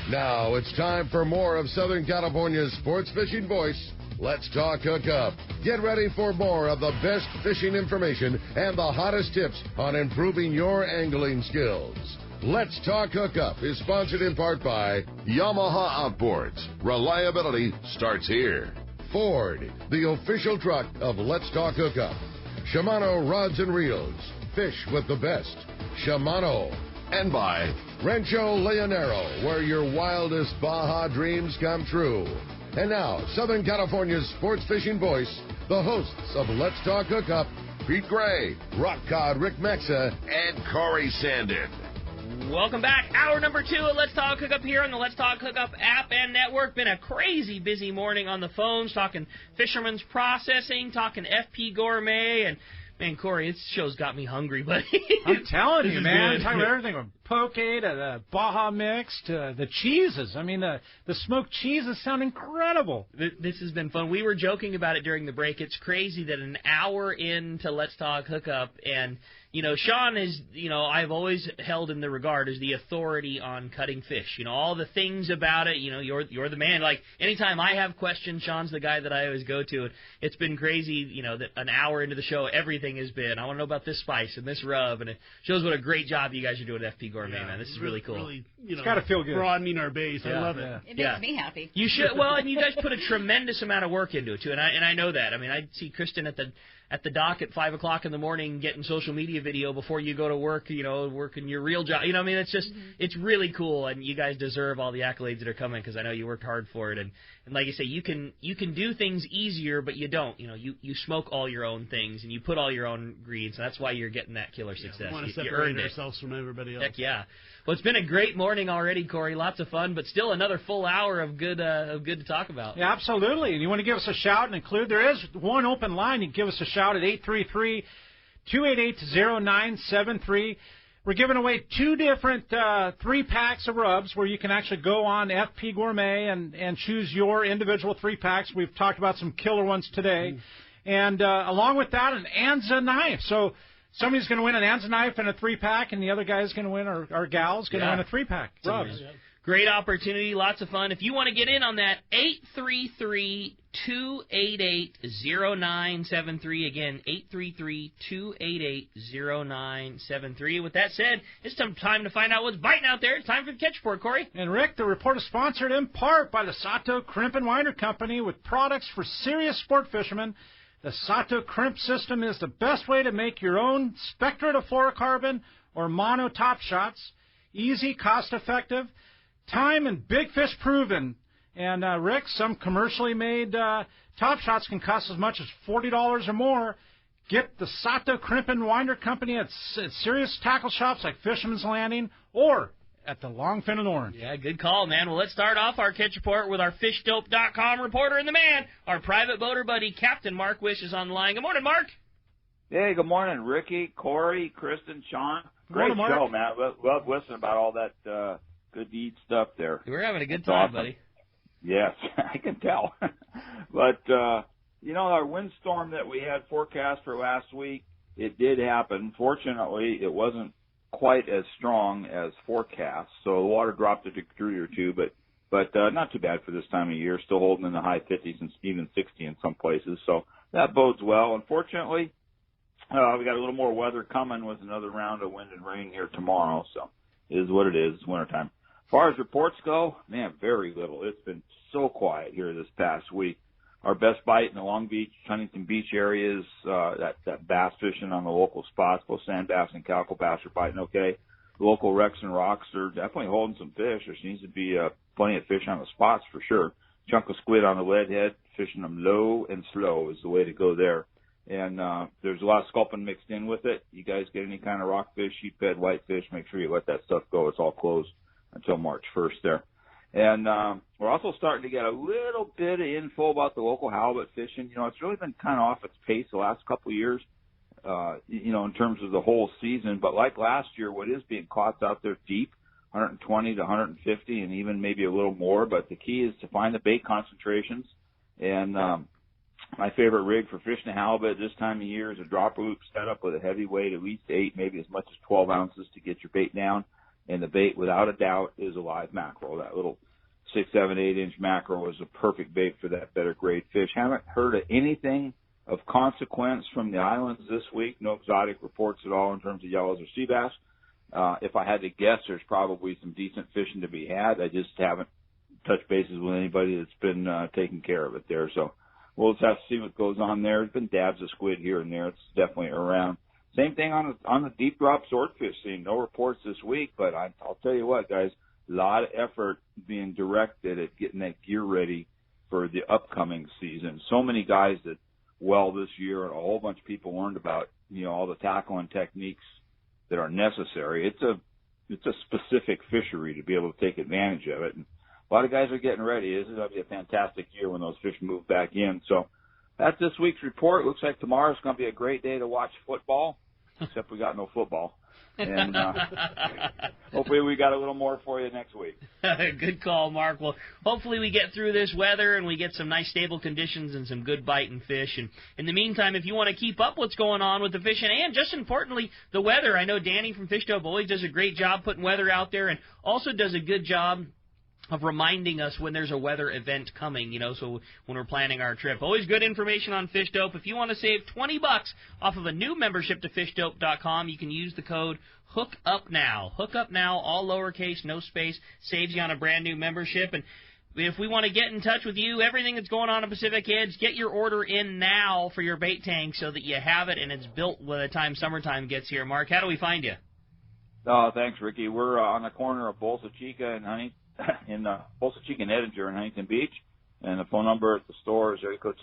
Now it's time for more of Southern California's sports fishing voice. Let's talk hookup. Get ready for more of the best fishing information and the hottest tips on improving your angling skills. Let's Talk Hookup is sponsored in part by Yamaha Outboards. Reliability starts here. Ford, the official truck of Let's Talk Hookup. Shimano Rods and Reels. Fish with the best. Shimano. And by Rancho Leonero, where your wildest Baja dreams come true. And now, Southern California's sports fishing voice, the hosts of Let's Talk Hookup, Pete Gray, Rock Cod Rick Mexa, and Corey Sandin. Welcome back. Hour number 2 of Let's Talk Hookup here on the Let's Talk Hookup app and network. Been a crazy busy morning on the phones, talking Fisherman's Processing, talking FP Gourmet, and man, Corey, this show's got me hungry, buddy. I'm telling you, man. I'm talking about everything from poke to the Baja mix to the cheeses. I mean, the smoked cheeses sound incredible. This has been fun. We were joking about it during the break. It's crazy that an hour into Let's Talk Hookup, and Sean is, I've always held in the regard as the authority on cutting fish. All the things about it, you're the man. Like, anytime I have questions, Sean's the guy that I always go to. It's been crazy, that an hour into the show, everything has been, I want to know about this spice and this rub, and it shows what a great job you guys are doing at FP Gourmet, man. This is really cool. Really, it's got to feel good. Broadening our base. Yeah, I love yeah. it. It makes me happy. You should. Well, and you guys put a tremendous amount of work into it, too, and I know that. I mean, I see Kristen at the dock at 5 o'clock in the morning getting social media video before you go to work, working your real job. It's just, it's really cool, and you guys deserve all the accolades that are coming because I know you worked hard for it. And like you say, you can do things easier, but you don't. You smoke all your own things, and you put all your own ingredients, and that's why you're getting that killer success. We want to you separate earned ourselves from everybody else. Heck yeah. Well, it's been a great morning already, Corey. Lots of fun, but still another full hour of good to talk about. Yeah, absolutely. And you want to give us a shout and include, there is one open line. You can give us a shout at 833-288-0973. We're giving away 2 different 3-packs of rubs where you can actually go on FP Gourmet and choose your individual 3-packs. We've talked about some killer ones today. And along with that, an Anza knife. So somebody's going to win an Anza knife and a 3-pack, and the other guy's going to win, or our gal's going to win a 3-pack. Rubs. Great opportunity, lots of fun. If you want to get in on that, 833-288-0973. Again, 833-288-0973. With that said, it's time to find out what's biting out there. It's time for the Catch Report, Corey. And Rick, the report is sponsored in part by the Sato Crimp and Winder Company with products for serious sport fishermen. The Sato Crimp system is the best way to make your own Spectra to fluorocarbon or mono top shots. Easy, cost-effective, time and big fish proven. And, Rick, some commercially made top shots can cost as much as $40 or more. Get the Sato Crimp and Winder Company at serious tackle shops like Fisherman's Landing or at the Longfin and Orange. Yeah, good call, man. Well, let's start off our Catch Report with our FishDope.com reporter and the man, our private boater buddy, Captain Mark Wish, is on the line. Good morning, Mark. Hey, good morning, Ricky, Corey, Kristen, Sean. Great show, man. Love listening about all that good to eat stuff there. We're having a good That's time, awesome. buddy. Yes, I can tell. But, our windstorm that we had forecast for last week, it did happen. Fortunately, it wasn't quite as strong as forecast, so the water dropped a degree or two, but not too bad for this time of year, still holding in the high 50s and even 60 in some places, so that bodes well. Unfortunately, we got a little more weather coming with another round of wind and rain here tomorrow, so it is what it is. It's wintertime. As far as reports go, man, very little. It's been so quiet here this past week. Our best bite in the Long Beach, Huntington Beach areas, that bass fishing on the local spots, both sand bass and calico bass are biting okay. The local wrecks and rocks are definitely holding some fish. There seems to be plenty of fish on the spots for sure. Chunk of squid on the lead head, fishing them low and slow is the way to go there. And there's a lot of sculpin mixed in with it. You guys get any kind of rockfish, sheephead, whitefish, make sure you let that stuff go. It's all closed until March 1st there. And we're also starting to get a little bit of info about the local halibut fishing. It's really been kind of off its pace the last couple of years, in terms of the whole season. But like last year, what is being caught out there deep, 120 to 150 and even maybe a little more. But the key is to find the bait concentrations. And my favorite rig for fishing halibut this time of year is a dropper loop setup with a heavy weight, at least 8, maybe as much as 12 ounces to get your bait down. And the bait, without a doubt, is a live mackerel. That little 6, 7, 8-inch mackerel is a perfect bait for that better grade fish. Haven't heard of anything of consequence from the islands this week. No exotic reports at all in terms of yellows or sea bass. If I had to guess, there's probably some decent fishing to be had. I just haven't touched bases with anybody that's been taking care of it there. So we'll just have to see what goes on there. There's been dabs of squid here and there. It's definitely around. Same thing on the deep drop swordfish scene. No reports this week, but I'll tell you what, guys, a lot of effort being directed at getting that gear ready for the upcoming season. So many guys that this year, and a whole bunch of people learned about, all the tackling techniques that are necessary. It's a specific fishery to be able to take advantage of it. And a lot of guys are getting ready. This is going to be a fantastic year when those fish move back in. So that's this week's report. Looks like tomorrow's going to be a great day to watch football, except we got no football. And hopefully we got a little more for you next week. Good call, Mark. Well, hopefully we get through this weather and we get some nice stable conditions and some good biting fish. And in the meantime, if you want to keep up what's going on with the fishing and, just importantly, the weather, I know Danny from Fish Dope always does a great job putting weather out there and also does a good job of reminding us when there's a weather event coming, so when we're planning our trip. Always good information on Fish Dope. If you want to save $20 off of a new membership to fishdope.com, you can use the code HOOKUPNOW. Hook now, all lowercase, no space, saves you on a brand new membership. And if we want to get in touch with you, everything that's going on in Pacific Edge, get your order in now for your bait tank so that you have it and it's built by the time summertime gets here. Mark, how do we find you? Oh, thanks, Ricky. We're on the corner of Bolsa Chica and Bolsa Chica and Edinger in Huntington Beach, and the phone number at the store is area code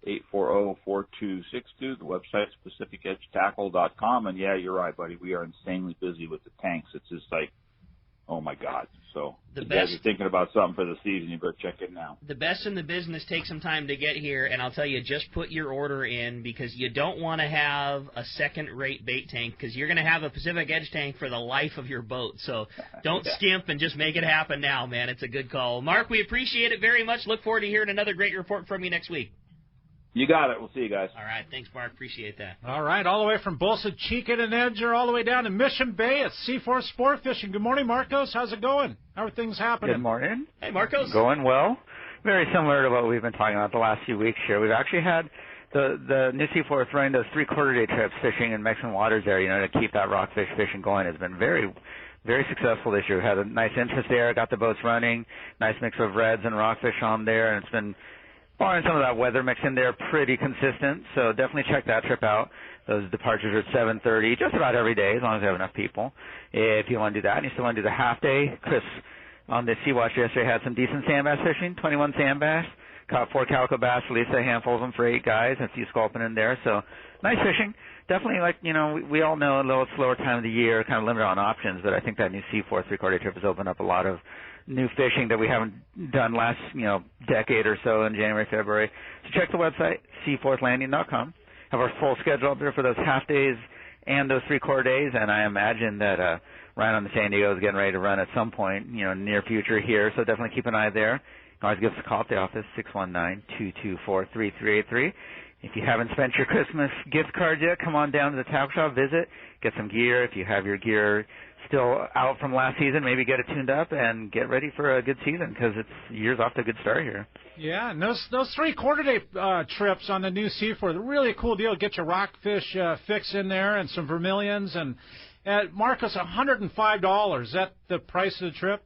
714-840-4262. The website's PacificEdgeTackle.com, and yeah, you're right, buddy. We are insanely busy with the tanks. It's just like, oh my God. So if you guys are thinking about something for the season, you better check it now. The best in the business takes some time to get here, and I'll tell you, just put your order in because you don't want to have a second-rate bait tank because you're going to have a Pacific Edge tank for the life of your boat. So don't skimp and just make it happen now, man. It's a good call. Mark, we appreciate it very much. Look forward to hearing another great report from you next week. You got it. We'll see you guys. All right. Thanks, Mark. Appreciate that. All right. All the way from Bolsa Chica and Edger all the way down to Mission Bay at C4 Sport Fishing. Good morning, Marcos. How's it going? How are things happening? Good morning. Hey, Marcos. Going well. Very similar to what we've been talking about the last few weeks here. We've actually had the new C4 throwing those 3/4-day trips fishing in Mexican waters there, to keep that rockfish fishing going. Has been very, very successful this year. We've had a nice interest there. Got the boats running. Nice mix of reds and rockfish on there, and it's been, barring some of that weather mix in there, pretty consistent. So definitely check that trip out. Those departures are at 7:30 just about every day as long as we have enough people. If you want to do that and you still want to do the half day, Chris on the Sea Watch yesterday had some decent sand bass fishing, 21 sand bass. Caught 4 calico bass, released a handful of them for 8 guys, and a few sculpin in there. So nice fishing. Definitely, we all know a little slower time of the year, kind of limited on options, but I think that new C4 3/4 trip has opened up a lot of new fishing that we haven't done last, decade or so in January, February. So check the website, seaforthlanding.com. Have our full schedule up there for those half days and those 3/4 days, and I imagine that Ryan on the San Diego is getting ready to run at some point, near future here, so definitely keep an eye there. You can always give us a call at the office, 619-224-3383. If you haven't spent your Christmas gift card yet, come on down to the tackle shop, visit, get some gear. If you have your gear still out from last season, maybe get it tuned up and get ready for a good season because year's off to a good start here. Yeah, and those 3/4-day trips on the new C4, they're really a cool deal. Get your rockfish fix in there and some vermilions. And Marcus, $105. Is that the price of the trip?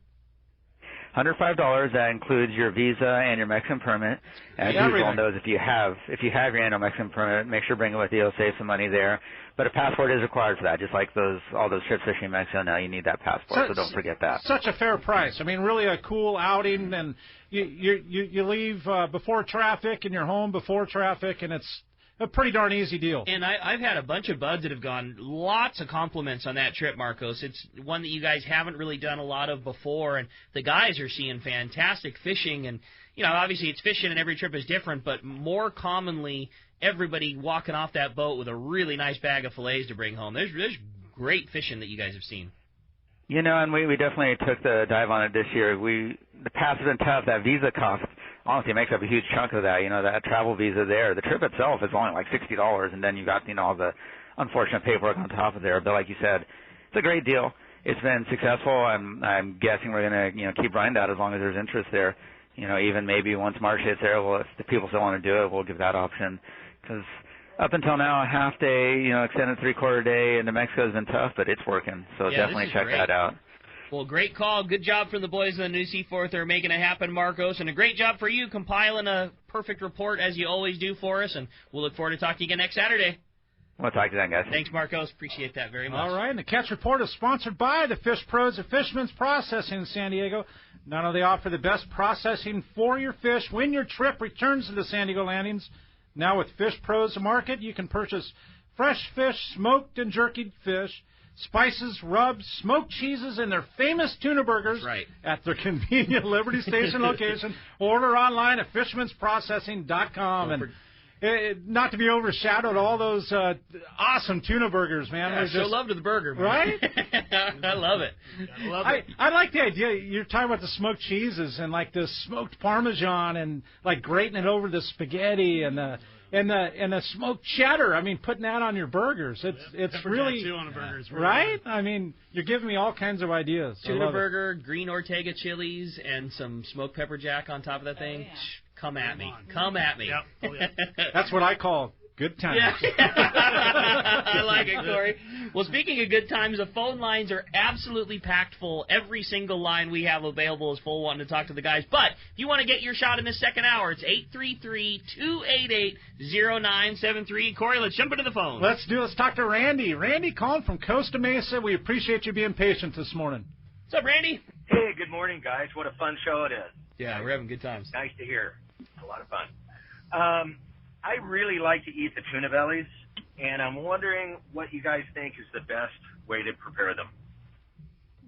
$105. That includes your visa and your Mexican permit. As usual, knows if you have your annual Mexican permit, make sure to bring it with you. You'll save some money there. But a passport is required for that. Just like all those trips fishing in Mexico, now you need that passport. So don't forget that. Such a fair price. I mean, really a cool outing, and you leave before traffic, and you're home before traffic, and it's a pretty darn easy deal. And I've had a bunch of buds that have gone, lots of compliments on that trip, Marcos. It's one that you guys haven't really done a lot of before, and the guys are seeing fantastic fishing. And, obviously it's fishing and every trip is different, but more commonly everybody walking off that boat with a really nice bag of fillets to bring home. There's great fishing that you guys have seen. And we definitely took the dive on it this year. The path has been tough. That visa cost, honestly, makes up a huge chunk of that. That travel visa there. The trip itself is only like $60, and then you got, all the unfortunate paperwork on top of there. But like you said, it's a great deal. it's been successful. I'm guessing we're going to keep running that as long as there's interest there. Even maybe once March hits there, well, if the people still want to do it, we'll give that option. Because up until now, a half day, extended 3/4 day into Mexico has been tough, but it's working. So definitely check that out. Well, great call. Good job from the boys in the New Seaforth. They're making it happen, Marcos. And a great job for you compiling a perfect report, as you always do for us. And we'll look forward to talking to you again next Saturday. We'll talk to you then, guys. Thanks, Marcos. Appreciate that very much. All right, and the Catch Report is sponsored by the Fish Pros of Fisherman's Processing in San Diego. Not only offer the best processing for your fish when your trip returns to the San Diego landings, now with Fish Pros Market, you can purchase fresh fish, smoked and jerkied fish, spices, rubs, smoked cheeses, and their famous tuna burgers at their convenient Liberty Station location. Order online at fishermansprocessing.com. Not to be overshadowed, all those awesome tuna burgers, man. Yeah, show love to the burger, man. Right? I love it. I like the idea. You're talking about the smoked cheeses and like the smoked Parmesan and like grating it over the spaghetti and the smoked cheddar. I mean, putting that on your burgers. It's really too on a burger is really right. good. I mean, you're giving me all kinds of ideas. Tuna burger, green Ortega chilies, and some smoked pepper jack on top of that thing. Yeah. Come at me. Come at me. Yep. Oh, yeah. That's what I call good times. Yeah. I like it, Corey. Well, speaking of good times, the phone lines are absolutely packed full. Every single line we have available is full, wanting to talk to the guys. But if you want to get your shot in this second hour, it's 833-288-0973. Corey, let's jump into the phone. Let's talk to Randy. Randy calling from Costa Mesa. We appreciate you being patient this morning. What's up, Randy? Hey, good morning, guys. What a fun show it is. Yeah, we're having good times. Nice to hear. A lot of fun. I really like to eat the tuna bellies, and I'm wondering what you guys think is the best way to prepare them.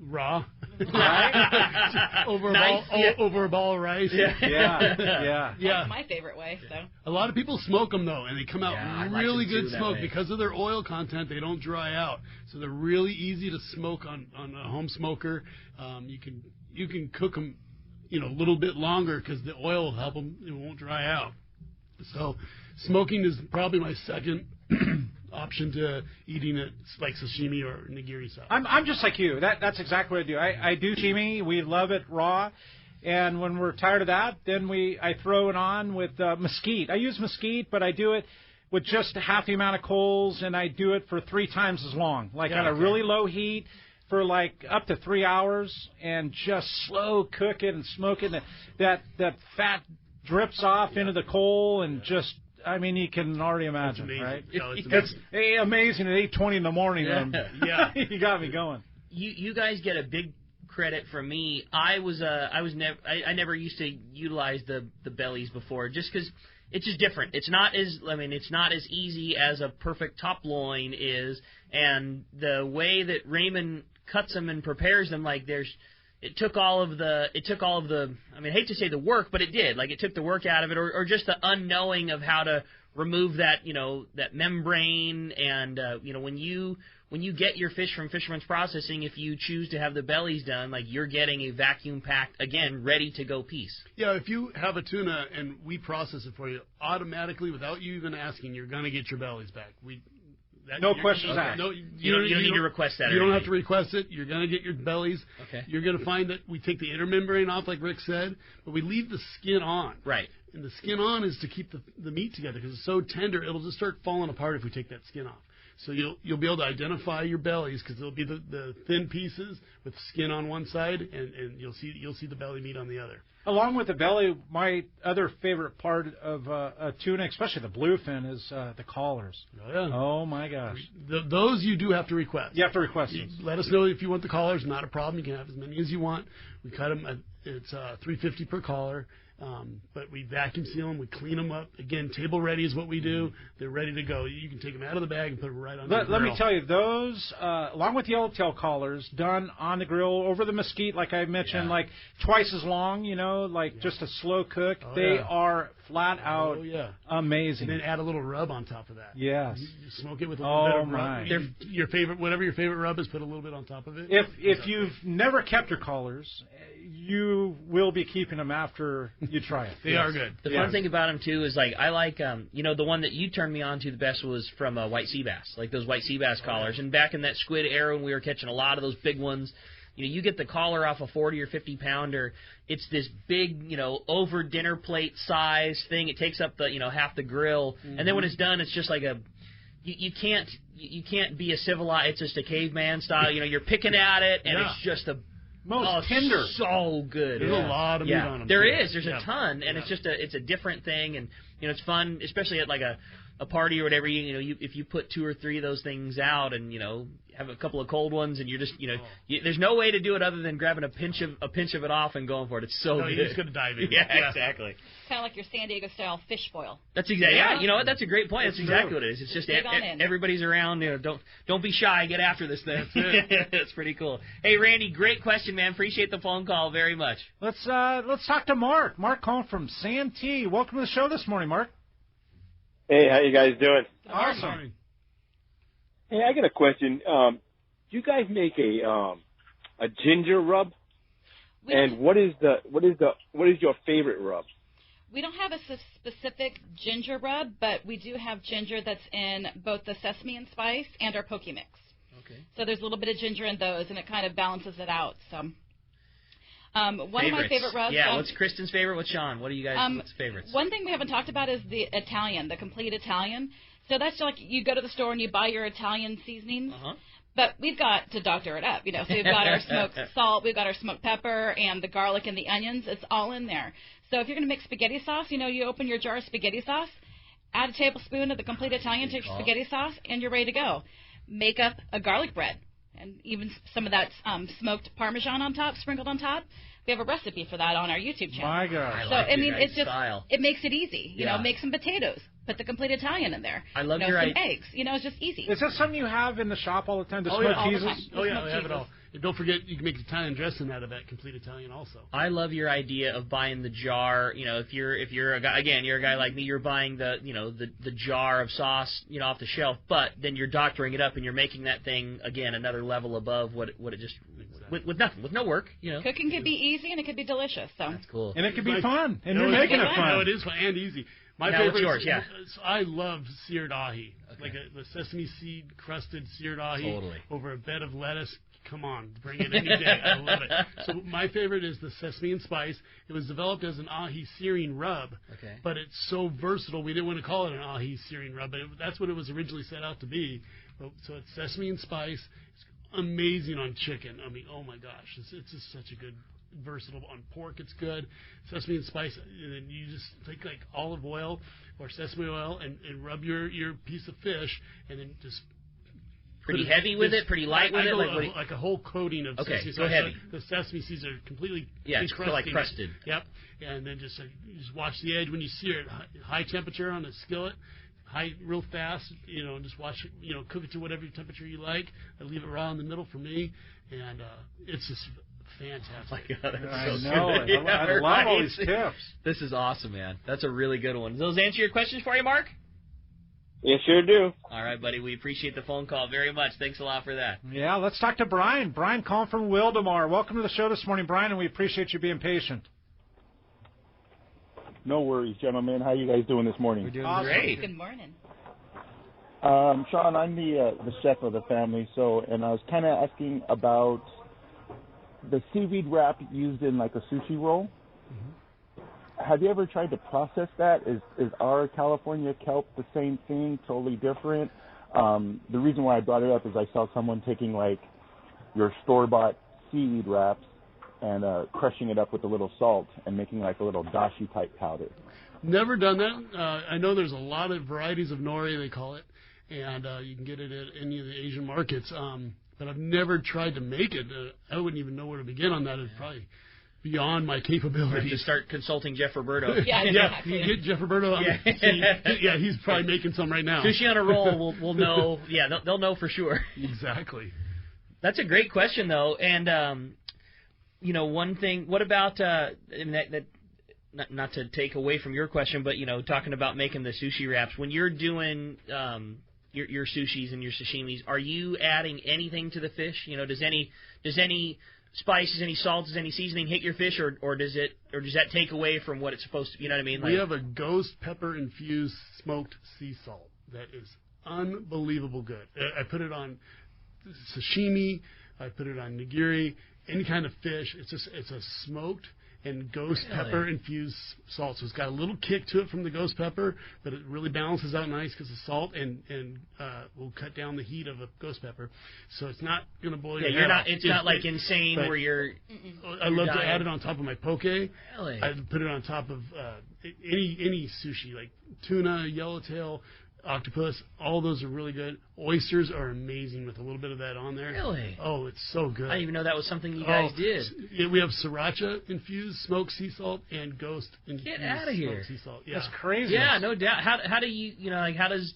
Raw. Right? Over a ball of rice. Yeah. That's my favorite way. So a lot of people smoke them, though, and they come out really good smoke. way. Because of their oil content, they don't dry out. So they're really easy to smoke on a home smoker. You can cook them a little bit longer because the oil will help them. It won't dry out. So smoking is probably my second option to eating it like sashimi or nigiri style. I'm just like you. That's exactly what I do. I do sashimi. We love it raw. And when we're tired of that, then I throw it on with mesquite. I use mesquite, but I do it with just half the amount of coals, and I do it for 3 times as long, on a really low heat for like up to 3 hours, and just slow cook it and smoke it. And that fat drips off into the coal, and just, I mean, you can already imagine, right? It's amazing at 8:20 in the morning. Yeah, you got me going. You guys get a big credit from me. I never used to utilize the bellies before, just because it's just different. It's not as easy as a perfect top loin is, and the way that Raymond cuts them and prepares them, it took all of the I mean, I hate to say the work, but it did. It took the work out of it, or just the unknowing of how to remove that that membrane, and when you get your fish from Fisherman's Processing, if you choose to have the bellies done, you're getting a vacuum-packed, again, ready-to-go piece. Yeah, if you have a tuna and we process it for you, automatically, without you even asking, you're going to get your bellies back. No questions asked. You don't need to request that. You don't have to request it. You're going to get your bellies. Okay. You're going to find that we take the inner membrane off, like Rick said, but we leave the skin on. Right. And the skin on is to keep the meat together, because it's so tender, it'll just start falling apart if we take that skin off. So you'll be able to identify your bellies, because it'll be the thin pieces with skin on one side, and you'll see the belly meat on the other. Along with the belly, my other favorite part of a tuna, especially the bluefin, is the collars. Oh, yeah. Oh, my gosh. Those you do have to request. You have to request those. Let us know if you want the collars. Not a problem. You can have as many as you want. We cut them. It's $3.50 per collar. But we vacuum seal them. We clean them up. Again, table ready is what we do. They're ready to go. You can take them out of the bag and put them right on the grill. Let me tell you, those, along with yellowtail collars, done on the grill over the mesquite, like I mentioned, twice as long, just a slow cook. They are flat out amazing. And then add a little rub on top of that. Yes. You smoke it with a little bit of my. rub. Whatever your favorite rub is, put a little bit on top of it. If you've never kept your collars, you will be keeping them after you try it. They are good. The fun thing about them, too, is, like, I like, the one that you turned me on to the best was from white sea bass, like those white sea bass collars. And back in that squid era when we were catching a lot of those big ones, you get the collar off a 40 or 50 pounder. It's this big, over dinner plate size thing. It takes up the, half the grill. Mm-hmm. And then when it's done, it's just like you can't be a civilized. It's just a caveman style. You're picking at it, and it's just most tender. So good. There's a lot of meat on them. There is. There's a ton, and it's a different thing, and it's fun, especially at like a party or whatever. If you put 2 or 3 of those things out, and have a couple of cold ones, and you're just there's no way to do it other than grabbing a pinch of it off and going for it. It's so good. You're just gonna dive in. Yeah, exactly. Kind of like your San Diego style fish boil. That's exactly. Yeah, you know what? That's a great point. That's exactly what it is. It's just everybody's around. Don't be shy. Get after this thing. That's it. That's pretty cool. Hey, Randy, great question, man. Appreciate the phone call very much. Let's talk to Mark. Mark calling from Santee. Welcome to the show this morning, Mark. Hey, how you guys doing? Awesome. Hey, I got a question. Do you guys make a ginger rub? And what is your favorite rub? We don't have a specific ginger rub, but we do have ginger that's in both the sesame and spice and our Poke Mix. Okay. So there's a little bit of ginger in those, and it kind of balances it out. So. One of my favorite rubs. Yeah, what's Kristen's favorite? What's Sean? What are you guys' favorites? One thing we haven't talked about is the Italian, the complete Italian. So that's like you go to the store and you buy your Italian seasonings. Uh-huh. But we've got to doctor it up, So we've got our smoked salt, we've got our smoked pepper, and the garlic and the onions. It's all in there. So if you're going to make spaghetti sauce, you open your jar of spaghetti sauce, add a tablespoon of the complete Italian to your spaghetti sauce, and you're ready to go. Make up a garlic bread. And even some of that smoked Parmesan on top, sprinkled on top. We have a recipe for that on our YouTube channel. My gosh. So, it's just, it makes it easy. Make some potatoes. Put the complete Italian in there. I love your some eggs. It's just easy. Is that something you have in the shop all the time? The smoked cheeses? Oh, yeah, we have it all. And don't forget, you can make Italian dressing out of that complete Italian also. I love your idea of buying the jar. If you're a guy, again, you're a guy like me, you're buying the jar of sauce, off the shelf, but then you're doctoring it up and you're making that thing again another level above what it just with nothing, with no work. Cooking could be easy and it could be delicious. So that's cool. And it could be fun. And you're making it fun. No, it is fun and easy. My favorite is yours, I love seared ahi, like the sesame seed crusted seared ahi over a bed of lettuce. Come on, bring it any day. I love it. So my favorite is the sesame and spice. It was developed as an ahi searing rub, but it's so versatile. We didn't want to call it an ahi searing rub, but that's what it was originally set out to be. So it's sesame and spice. It's amazing on chicken. I mean, oh my gosh, it's just such a good. Versatile on pork, it's good. Sesame and spice, and then you just take like olive oil or sesame oil and rub your piece of fish, and then just pretty heavy with it, pretty light with it, like a whole coating of sesame. Okay, go heavy. So the sesame seeds are completely it's like crusted. Yep, and then just watch the edge when you sear it. High temperature on the skillet. Real fast, and just watch it, cook it to whatever temperature you like. I leave it raw in the middle for me, and it's just fantastic. Oh my God, I know. I love all these tips. This is awesome, man. That's a really good one. Does those answer your questions for you, Mark? Yeah, sure do. All right, buddy. We appreciate the phone call very much. Thanks a lot for that. Yeah, let's talk to Brian. Brian calling from Wildemar. Welcome to the show this morning, Brian, and we appreciate you being patient. No worries, gentlemen. How you guys doing this morning? We're doing awesome. Great. Good morning. Sean, I'm the chef of the family, and I was kind of asking about the seaweed wrap used in like a sushi roll. Mm-hmm. Have you ever tried to process that? Is our California kelp the same thing, totally different? The reason why I brought it up is I saw someone taking like your store-bought seaweed wraps and crushing it up with a little salt and making like a little dashi type powder. Never done that. I know there's a lot of varieties of nori, they call it, and you can get it at any of the Asian markets. But I've never tried to make it. I wouldn't even know where to begin on that. It's probably beyond my capabilities. To start consulting Jeff Roberto. Yeah, get Jeff Roberto on. Yeah, he's probably making some right now. Sushi on a roll, we'll know. Yeah, they'll know for sure. Exactly. That's a great question, though. And, one thing, what about, not to take away from your question, but, talking about making the sushi wraps, when you're doing your sushis and your sashimis, are you adding anything to the fish? Does any spices, any salts, any seasoning hit your fish, or does that take away from what it's supposed to? You know what I mean? We have a ghost pepper infused smoked sea salt that is unbelievable good. I put it on sashimi. I put it on nigiri. Any kind of fish. It's a smoked and ghost pepper infused salt. So it's got a little kick to it from the ghost pepper, but it really balances out nice because of salt and will cut down the heat of a ghost pepper. So it's not going to boil your head off. It's not like insane where you're. I love to add it on top of my poke. Really? I put it on top of any sushi like tuna, yellowtail, octopus. All those are really good. Oysters are amazing with a little bit of that on there. Really? Oh, it's so good. I didn't even know that was something you guys did. Yeah, we have sriracha infused smoked sea salt and ghost infused smoked sea salt. Yeah. That's crazy. Yeah, no doubt. How do you like how does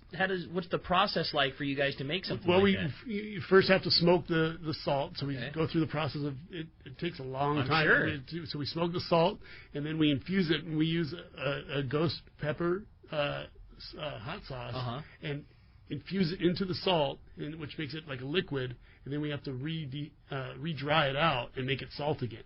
what's the process like for you guys to make something like that? Well, you first have to smoke the salt, so we go through the process of it. It takes a long time. Sure. So we smoke the salt and then we infuse it, and we use a ghost pepper hot sauce and infuse it into the salt, which makes it like a liquid, and then we have to re-dry it out and make it salt again.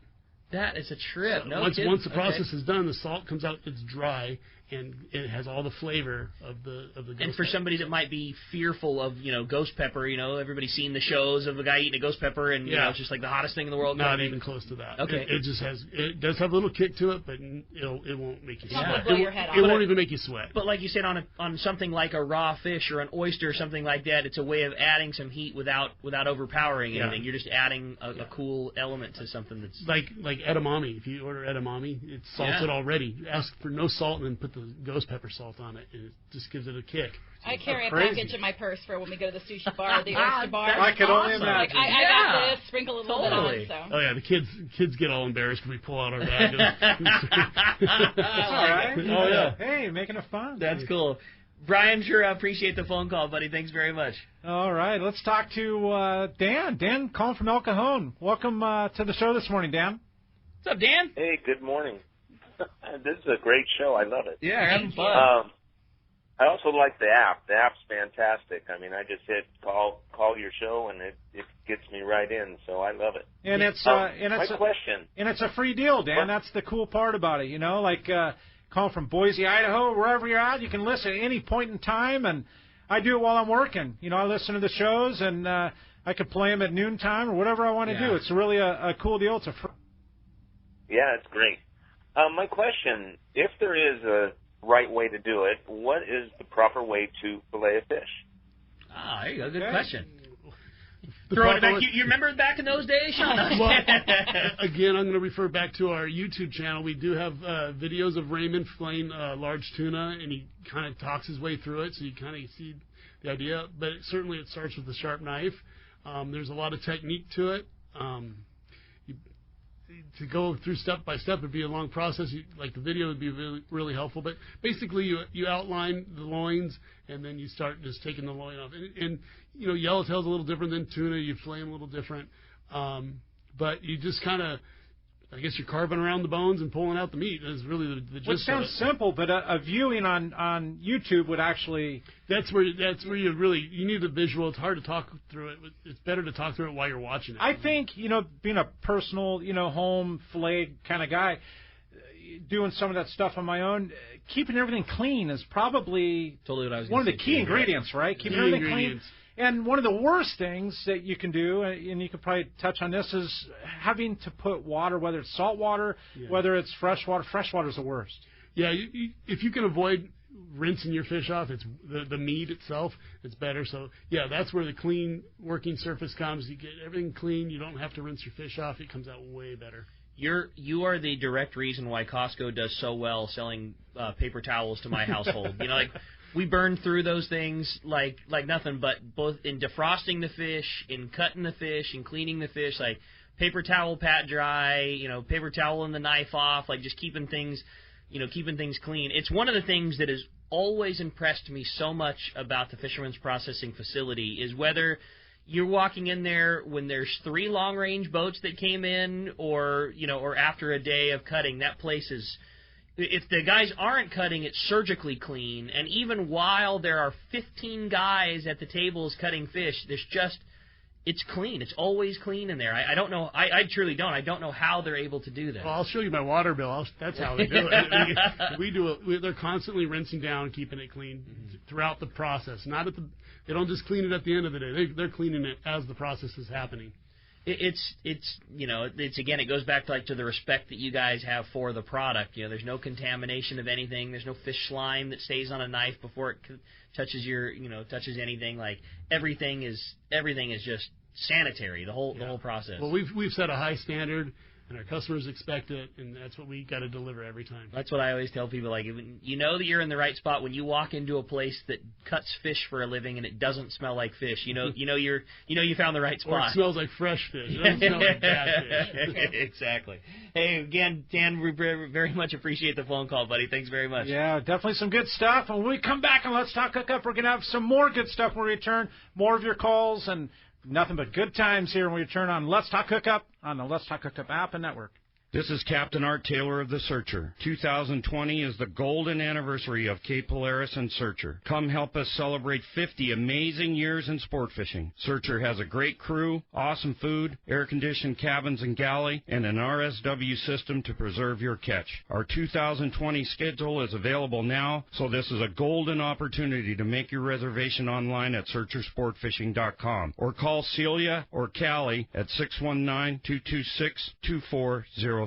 That is a trip. Once the process is done, the salt comes out. It's dry, and it has all the flavor of the ghost And for somebody that might be fearful of ghost pepper, everybody's seen the shows of a guy eating a ghost pepper, and it's just like the hottest thing in the world. Not even close to that. Okay, it does have a little kick to it, but it won't make you sweat. Blow your head off. It won't even make you sweat. But like you said, on something like a raw fish or an oyster or something like that, it's a way of adding some heat without overpowering anything. You're just adding a cool element to something that's like edamame. If you order edamame, it's salted already. Ask for no salt and then put the ghost pepper salt on it, and it just gives it a kick. I carry a package in my purse for when we go to the sushi bar or the oyster bar. I can only imagine. Like, I got this, sprinkle a little bit on. So. Oh yeah, the kids get all embarrassed when we pull out our bag. That's all right. Oh yeah. Hey, making it fun. That's cool. Brian, sure, I appreciate the phone call, buddy. Thanks very much. All right, let's talk to Dan. Dan calling from El Cajon. Welcome to the show this morning, Dan. What's up, Dan? Hey, good morning. This is a great show. I love it. Yeah, having fun. I also like the app. The app's fantastic. I mean, I just hit call your show, and it gets me right in. So I love it. And it's my question. And it's a free deal, Dan. That's the cool part about it. Like calling from Boise, Idaho, wherever you're at, you can listen at any point in time. And I do it while I'm working. I listen to the shows, and I could play them at noontime or whatever I want to do. It's really a cool deal. It's a Yeah, it's great. My question, if there is a right way to do it, what is the proper way to fillet a fish? There you go. Good question. Throw it back. You remember back in those days, Sean? Well, again, I'm going to refer back to our YouTube channel. We do have videos of Raymond filleting large tuna, and he kind of talks his way through it, so you kind of see the idea. But certainly it starts with a sharp knife. There's a lot of technique to it. To go through step by step would be a long process. Like the video would be really, really helpful. But basically, you outline the loins, and then you start just taking the loin off. And yellowtail's a little different than tuna. You flame a little different. But you just kind of, I guess you're carving around the bones and pulling out the meat. Is really the gist of it. Which sounds simple, but a viewing on YouTube would actually. That's where you need a visual. It's hard to talk through it. It's better to talk through it while you're watching it. I think being a personal home fillet kind of guy, doing some of that stuff on my own, keeping everything clean is probably one of the key ingredients, right? Keeping everything clean. And one of the worst things that you can do, and you could probably touch on this, is having to put water, whether it's salt water, whether it's fresh water. Fresh water is the worst. Yeah, if you can avoid rinsing your fish off, it's the meat itself, it's better. So, yeah, that's where the clean working surface comes. You get everything clean. You don't have to rinse your fish off. It comes out way better. You are the direct reason why Costco does so well selling paper towels to my household. We burn through those things like nothing, but both in defrosting the fish, in cutting the fish, in cleaning the fish, like paper towel pat dry, paper towel and the knife off, like just keeping things clean. It's one of the things that has always impressed me so much about the Fisherman's Processing Facility is whether you're walking in there when there's 3 long-range boats that came in or after a day of cutting. That place is... If the guys aren't cutting, it's surgically clean. And even while there are 15 guys at the tables cutting fish, there's just it's clean. It's always clean in there. I don't know. I truly don't. I don't know how they're able to do that. Well, I'll show you my water bill. That's how they do it. They're constantly rinsing down, keeping it clean throughout the process. They don't just clean it at the end of the day. They're cleaning it as the process is happening. It's again, it goes back to the respect that you guys have for the product. There's no contamination of anything. There's no fish slime that stays on a knife before it touches touches anything. Like everything is just sanitary. The whole process. Well, we've set a high standard, and our customers expect it, and that's what we got to deliver every time. That's what I always tell people. Like, you know that you're in the right spot when you walk into a place that cuts fish for a living and it doesn't smell like fish. You found the right spot. Or it smells like fresh fish. It doesn't smell like bad fish. Exactly. Hey, again, Dan, we very much appreciate the phone call, buddy. Thanks very much. Yeah, definitely some good stuff. And when we come back on Let's Talk Hookup, we're going to have some more good stuff when we return. More of your calls and nothing but good times here when we return on Let's Talk Hookup on the Let's Talk Hookup app and network. This is Captain Art Taylor of the Searcher. 2020 is the golden anniversary of Cape Polaris and Searcher. Come help us celebrate 50 amazing years in sport fishing. Searcher has a great crew, awesome food, air-conditioned cabins and galley, and an RSW system to preserve your catch. Our 2020 schedule is available now, so this is a golden opportunity to make your reservation online at searchersportfishing.com or call Celia or Callie at 619-226-2403.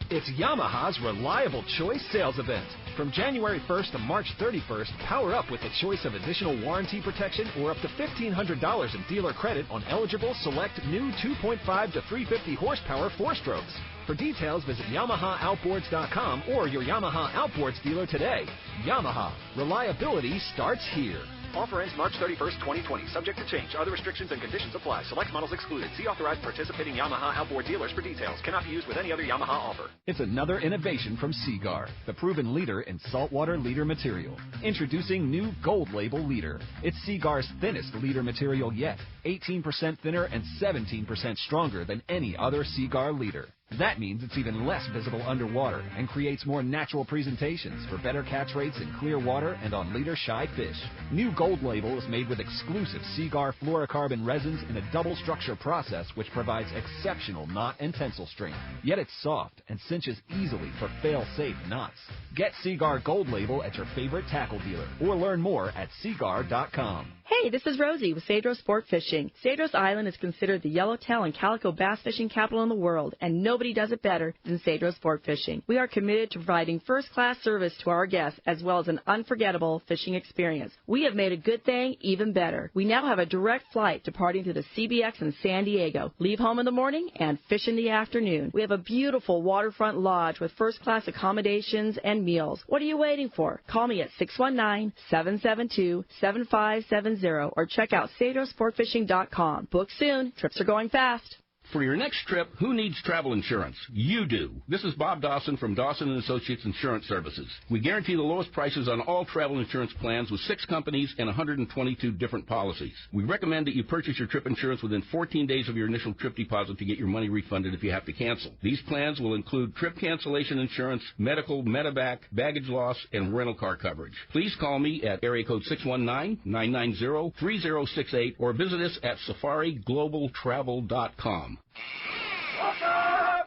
It's Yamaha's Reliable Choice Sales Event. From January 1st to March 31st, power up with the choice of additional warranty protection or up to $1,500 in dealer credit on eligible select new 2.5 to 350 horsepower four-strokes. For details, visit YamahaOutboards.com or your Yamaha Outboards dealer today. Yamaha. Reliability starts here. Offer ends March 31st, 2020. Subject to change. Other restrictions and conditions apply. Select models excluded. See authorized participating Yamaha outboard dealers for details. Cannot be used with any other Yamaha offer. It's another innovation from Seaguar, the proven leader in saltwater leader material. Introducing new Gold Label leader. It's Seaguar's thinnest leader material yet. 18% thinner and 17% stronger than any other Seaguar leader. That means it's even less visible underwater and creates more natural presentations for better catch rates in clear water and on leader-shy fish. New Gold Label is made with exclusive Seaguar fluorocarbon resins in a double structure process which provides exceptional knot and tensile strength. Yet it's soft and cinches easily for fail-safe knots. Get Seaguar Gold Label at your favorite tackle dealer or learn more at Seaguar.com. Hey, this is Rosie with Cedros Sport Fishing. Cedros Island is considered the yellowtail and calico bass fishing capital in the world, and nobody does it better than Cedros Sport Fishing. We are committed to providing first-class service to our guests as well as an unforgettable fishing experience. We have made a good thing even better. We now have a direct flight departing to the CBX in San Diego. Leave home in the morning and fish in the afternoon. We have a beautiful waterfront lodge with first-class accommodations and meals. What are you waiting for? Call me at 619-772-7570 or check out CedrosSportFishing.com. Book soon. Trips are going fast. For your next trip, who needs travel insurance? You do. This is Bob Dawson from Dawson & Associates Insurance Services. We guarantee the lowest prices on all travel insurance plans with 6 companies and 122 different policies. We recommend that you purchase your trip insurance within 14 days of your initial trip deposit to get your money refunded if you have to cancel. These plans will include trip cancellation insurance, medical, medevac, baggage loss, and rental car coverage. Please call me at area code 619-990-3068 or visit us at safariglobaltravel.com.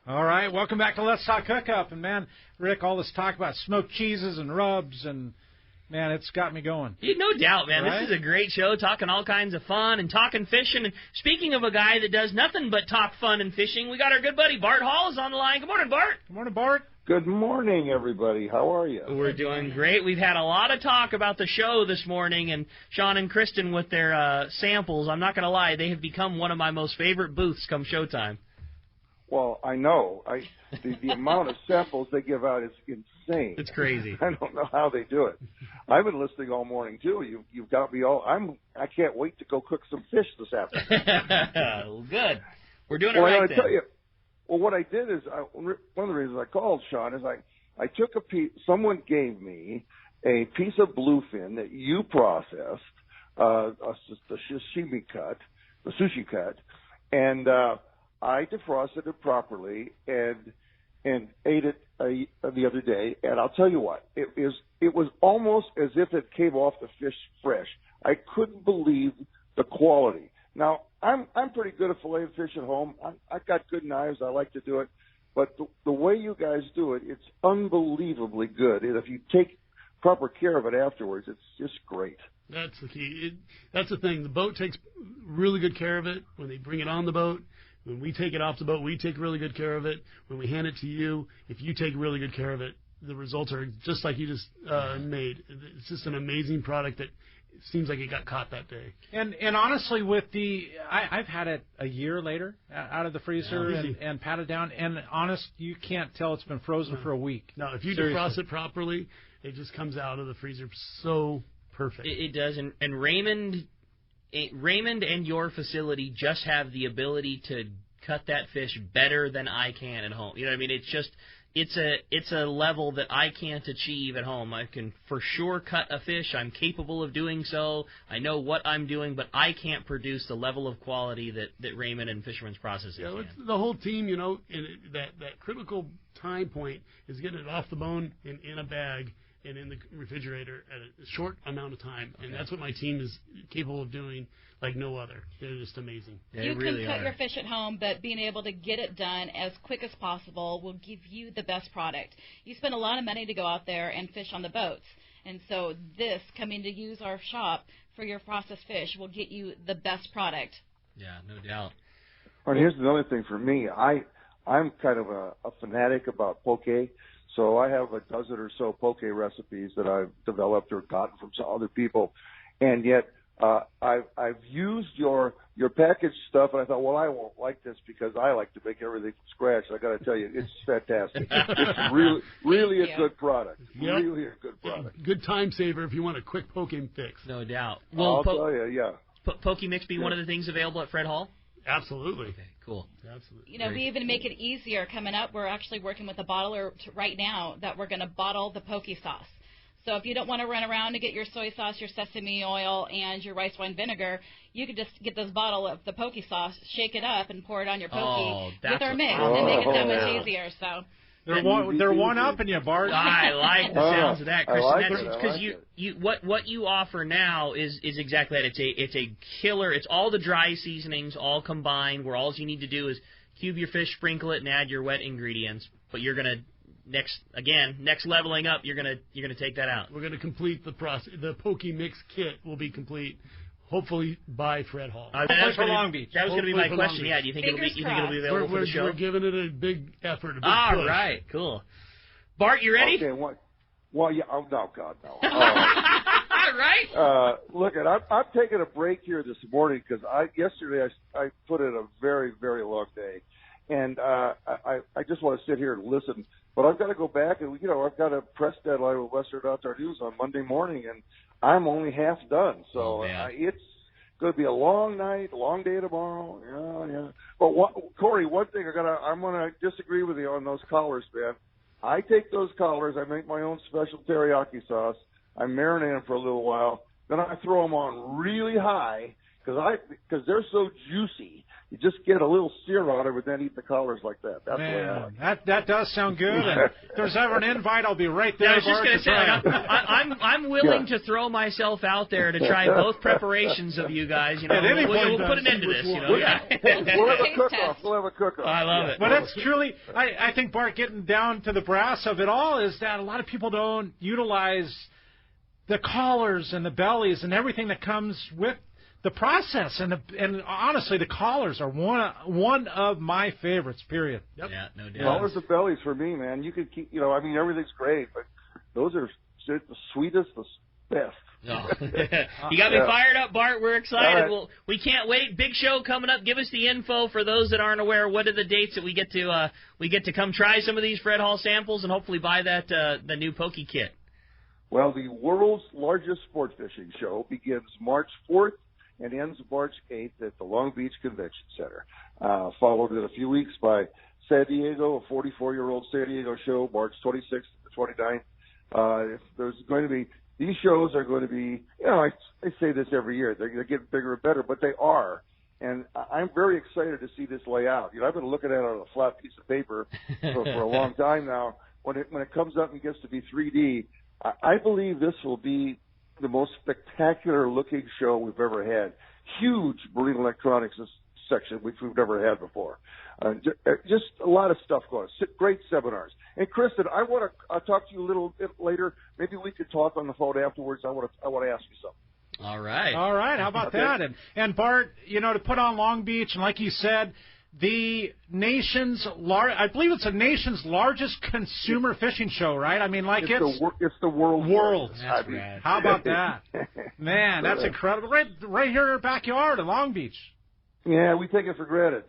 All right, welcome back to Let's Talk Hookup. And, man, Rick, all this talk about smoked cheeses and rubs, and, man, it's got me going. No doubt, man. Right? This is a great show, talking all kinds of fun and talking fishing. And speaking of a guy that does nothing but talk fun and fishing, we got our good buddy Bart Hall is on the line. Good morning, Bart. Good morning, Bart. Good morning, everybody. How are you? We're doing great. We've had a lot of talk about the show this morning, and Sean and Kristen with their samples. I'm not going to lie, they have become one of my most favorite booths come showtime. Well, I know. The amount of samples they give out is insane. It's crazy. I don't know how they do it. I've been listening all morning too. You've got me all. I can't wait to go cook some fish this afternoon. Good. We're doing it right then. Tell you. Well, what I did is one of the reasons I called Sean is I took a piece. Someone gave me a piece of bluefin that you processed, the sashimi cut, the sushi cut, and I defrosted it properly and ate it the other day. And I'll tell you what, it was almost as if it came off the fish fresh. I couldn't believe the quality. Now, I'm pretty good at filleting fish at home. I've got good knives. I like to do it. But the way you guys do it, it's unbelievably good. And if you take proper care of it afterwards, it's just great. That's the key. That's the thing. The boat takes really good care of it when they bring it on the boat. When we take it off the boat, we take really good care of it. When we hand it to you, if you take really good care of it, the results are just like you just made. It's just an amazing product that seems like it got caught that day. And honestly, with I've had it a year later out of the freezer and patted down. And honest, you can't tell it's been frozen for a week. No, if you Seriously. defrost it properly, it just comes out of the freezer so perfect. It does, and Raymond and your facility just have the ability to cut that fish better than I can at home. You know what I mean? It's just it's a level that I can't achieve at home. I can for sure cut a fish. I'm capable of doing so. I know what I'm doing, but I can't produce the level of quality that Raymond and Fisherman's processing can. It's the whole team, you know, and that critical time point is getting it off the bone and in a bag and in the refrigerator at a short amount of time. And that's what my team is capable of doing like no other. They're just amazing. You can cut your fish at home, but being able to get it done as quick as possible will give you the best product. You spend a lot of money to go out there and fish on the boats. And so this, coming to use our shop for your processed fish, will get you the best product. Yeah, no doubt. All right, here's another thing for me. I'm kind of a fanatic about poke. So I have a dozen or so poke recipes that I've developed or gotten from some other people, and yet I've used your packaged stuff, and I thought, well, I won't like this because I like to make everything from scratch. I got to tell you, it's fantastic. It's really a good product. Yep. Really a good product. Good time saver if you want a quick poke fix. No doubt. Well, I'll tell you, yeah. Poke Mix be one of the things available at Fred Hall? Absolutely. Okay, cool. Absolutely. You know, we even make it easier coming up. We're actually working with a bottler right now that we're going to bottle the poke sauce. So if you don't want to run around to get your soy sauce, your sesame oil, and your rice wine vinegar, you could just get this bottle of the poke sauce, shake it up, and pour it on your poke with our mix, and make it that much easier. So. They're one-upping you, Bart. I like the sounds of that, Kristen. Because you what you offer now is exactly that. It's a killer. It's all the dry seasonings all combined, where all you need to do is cube your fish, sprinkle it, and add your wet ingredients. But you're gonna next leveling up. You're gonna take that out. We're gonna complete the process. The poke mix kit will be complete. Hopefully by Fred Hall. That was Long Beach. That was going to be my question. Yeah, do you think it'll be available for the show? We're giving it a big effort. A big All push. right, cool. Bart, you ready? Okay. Well, yeah. Oh no, God, no. Right. Look, I'm taking a break here this morning because yesterday I put in a very, very long day, and I just want to sit here and listen. But I've got to go back and I've got a press deadline with Western Outdoor News on Monday morning, and I'm only half done. So it's going to be a long night, long day tomorrow. Yeah. But Corey, one thing I'm going to disagree with you on those collars, man. I take those collars, I make my own special teriyaki sauce. I marinate them for a little while, then I throw them on really high because they're so juicy. You just get a little sear on it, but then eat the collars like that. That's Man, the way I like. that does sound good. And if there's ever an invite, I'll be right there. I was just going to say, I'm willing to throw myself out there to try both preparations of you guys. We'll put an end to this. We'll have a cook-off. We'll have a cook-off. I love it. But it's truly, I think, Bart, getting down to the brass of it all is that a lot of people don't utilize the collars and the bellies and everything that comes with the process, and honestly, the collars are one of my favorites. Period. Yep. Yeah, no doubt. Collars and bellies for me, man. You could keep, everything's great, but those are the sweetest, the best. Oh. You got me fired up, Bart. We're excited. Right. We can't wait. Big show coming up. Give us the info for those that aren't aware. What are the dates that we get to come try some of these Fred Hall samples and hopefully buy that the new poke kit? Well, the world's largest sport fishing show begins March 4th. And ends March 8th at the Long Beach Convention Center. Followed in a few weeks by San Diego, a 44-year-old San Diego show, March 26th to 29th. These shows are going to be, I say this every year, they're going to get bigger and better, but they are. And I'm very excited to see this lay out. I've been looking at it on a flat piece of paper for a long time now. When it comes up and gets to be 3D, I believe this will be the most spectacular looking show we've ever had. huge marine electronics section, which we've never had before. Just a lot of stuff going on. Great seminars. And Kristen, I want to talk to you a little bit later. Maybe we could talk on the phone afterwards. I want to ask you something. All right. How about that? And Bart, to put on Long Beach, and like you said, the nation's I believe it's the nation's largest consumer fishing show, right? I mean, it's the world. That's rad. How about that? Man, that's incredible. Right here in our backyard in Long Beach. Yeah, we take it for granted.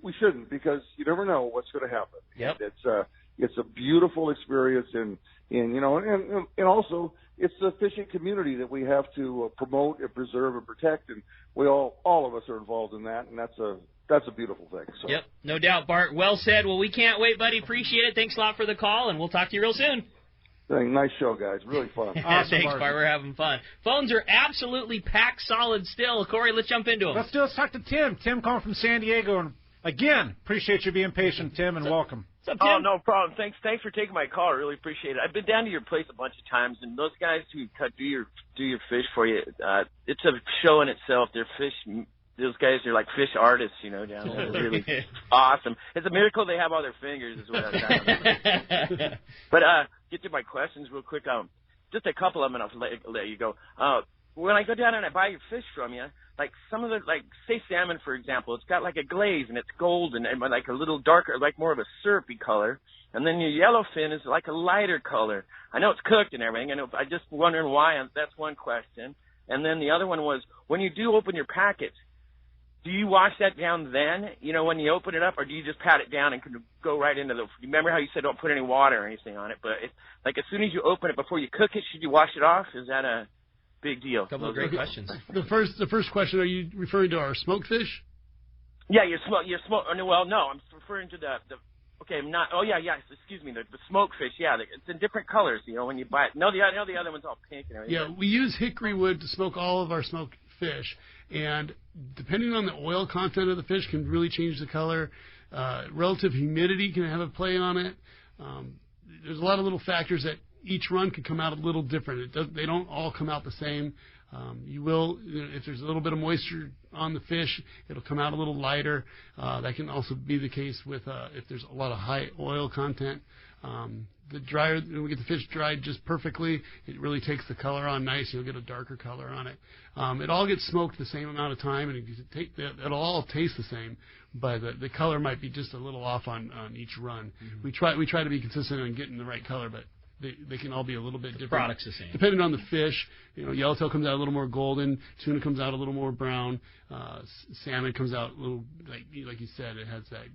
We shouldn't, because you never know what's going to happen. Yep. It's a beautiful experience, and also it's the fishing community that we have to promote and preserve and protect, and all of us are involved in that, and that's a beautiful thing. So. Yep, no doubt, Bart. Well said. Well, we can't wait, buddy. Appreciate it. Thanks a lot for the call, and we'll talk to you real soon. Nice show, guys. Really fun. Awesome, Thanks, Bart. We're having fun. Phones are absolutely packed solid still. Corey, let's jump into them. Let's talk to Tim. Tim calling from San Diego. And again, appreciate you being patient, Tim, and welcome. What's up, Tim? Oh, no problem. Thanks for taking my call. I really appreciate it. I've been down to your place a bunch of times, and those guys who do your fish for you, it's a show in itself. They're fish. Those guys are like fish artists, down there. It's really awesome. It's a miracle they have all their fingers, is what I'm trying to say. But get to my questions real quick. Just a couple of them, and I'll let you go. When I go down and I buy your fish from you, like some of the, say salmon, for example, it's got like a glaze, and it's golden, and like a little darker, like more of a syrupy color. And then your yellowfin is like a lighter color. I know it's cooked and everything. I'm just wondering why. That's one question. And then the other one was, when you do open your packets, do you wash that down then, when you open it up, or do you just pat it down and go right into remember how you said don't put any water or anything on it, but as soon as you open it before you cook it, should you wash it off? Is that a big deal? Couple of great questions. The first question, are you referring to our smoked fish? Yeah, your smoke. Well, no, I'm referring to the okay, I'm not. Oh yeah, excuse me, the smoked fish. Yeah, it's in different colors. When you buy it. No, the other one's all pink and everything. Yeah, we use hickory wood to smoke all of our smoked fish, and depending on the oil content of the fish can really change the color. Relative humidity can have a play on it. There's a lot of little factors that each run can come out a little different. They don't all come out the same. You will, if there's a little bit of moisture on the fish, it'll come out a little lighter. That can also be the case with if there's a lot of high oil content. The drier, when we get the fish dried just perfectly, it really takes the color on nice. You'll get a darker color on it. It all gets smoked the same amount of time, and it'll all taste the same, but the color might be just a little off on each run. Mm-hmm. We try to be consistent on getting the right color, but they can all be a little bit different. The product's the same. Depending on the fish, yellowtail comes out a little more golden, tuna comes out a little more brown, salmon comes out a little, like you said, it has that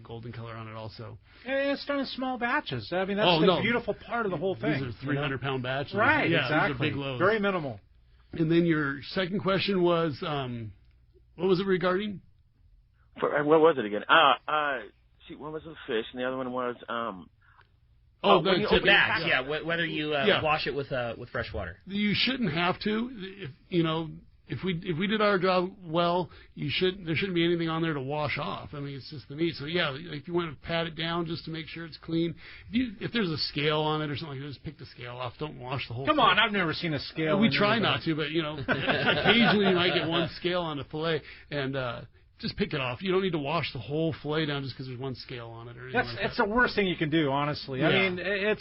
golden color on it also. And it's done in small batches. I mean, that's the beautiful part of the whole thing. These are 300-pound batches. Right, yeah, exactly. These are big loads. Very minimal. And then your second question was, what was it regarding? What was it again? One was the fish, and the other one was... the bags, whether you wash it with fresh water. You shouldn't have to. If we did our job well, there shouldn't be anything on there to wash off. I mean, it's just the meat. So if you want to pat it down just to make sure it's clean, if there's a scale on it or something like that, just pick the scale off. Don't wash the whole thing. Come on, I've never seen a scale. We try not to, but occasionally you might get one scale on a fillet, and just pick it off. You don't need to wash the whole fillet down just because there's one scale on it. Or anything that's the worst thing you can do, honestly. Yeah. I mean,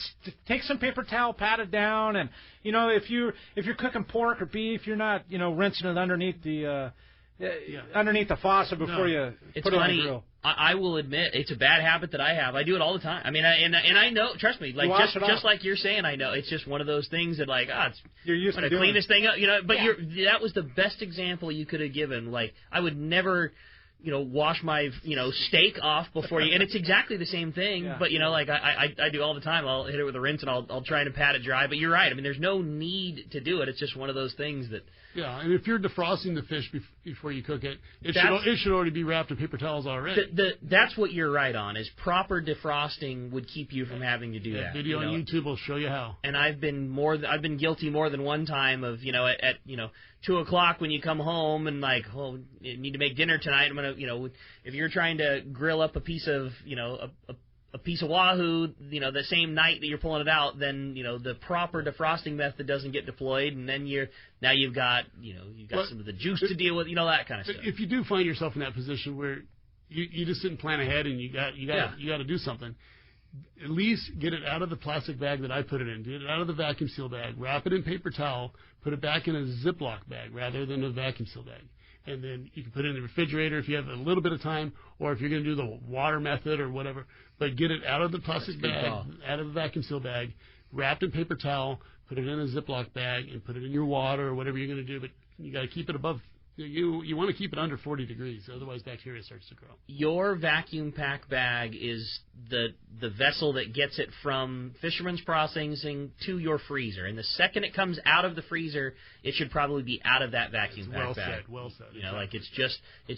take some paper towel, pat it down, and if you're cooking pork or beef, you're not rinsing it underneath the faucet before you put it on the grill. I will admit it's a bad habit that I have. I do it all the time. I mean, and I know. Trust me, just like you're saying, I know it's just one of those things that you're used to clean this thing up, But that was the best example you could have given. Like I would never. Wash my, steak off before you, and it's exactly the same thing, but, I do all the time. I'll hit it with a rinse, and I'll try to pat it dry, but you're right. I mean, there's no need to do it. It's just one of those things that... Yeah, and if you're defrosting the fish before you cook it, it should already be wrapped in paper towels already. That's what you're right on, is proper defrosting would keep you from having to do that. Video on YouTube will show you how. And I've been guilty more than one time of, at 2 o'clock when you come home and you need to make dinner tonight. I'm going to, if you're trying to grill up a piece of, a piece of wahoo, the same night that you're pulling it out, then the proper defrosting method doesn't get deployed, and then you've got some of the juice to deal with, that kind of stuff. If you do find yourself in that position where you just didn't plan ahead and you got to do something, at least get it out of the plastic bag that I put it in. Get it out of the vacuum seal bag. Wrap it in paper towel. Put it back in a Ziploc bag rather than a vacuum seal bag. And then you can put it in the refrigerator if you have a little bit of time, or if you're going to do the water method or whatever. But get it out of the plastic bag, out of the vacuum seal bag, wrapped in paper towel. Put it in a Ziploc bag and put it in your water or whatever you're going to do. But you got to keep it above. You want to keep it under 40 degrees, otherwise bacteria starts to grow. Your vacuum pack bag is the vessel that gets it from Fisherman's processing to your freezer. And the second it comes out of the freezer, it should probably be out of that vacuum pack bag. Well said. Like it's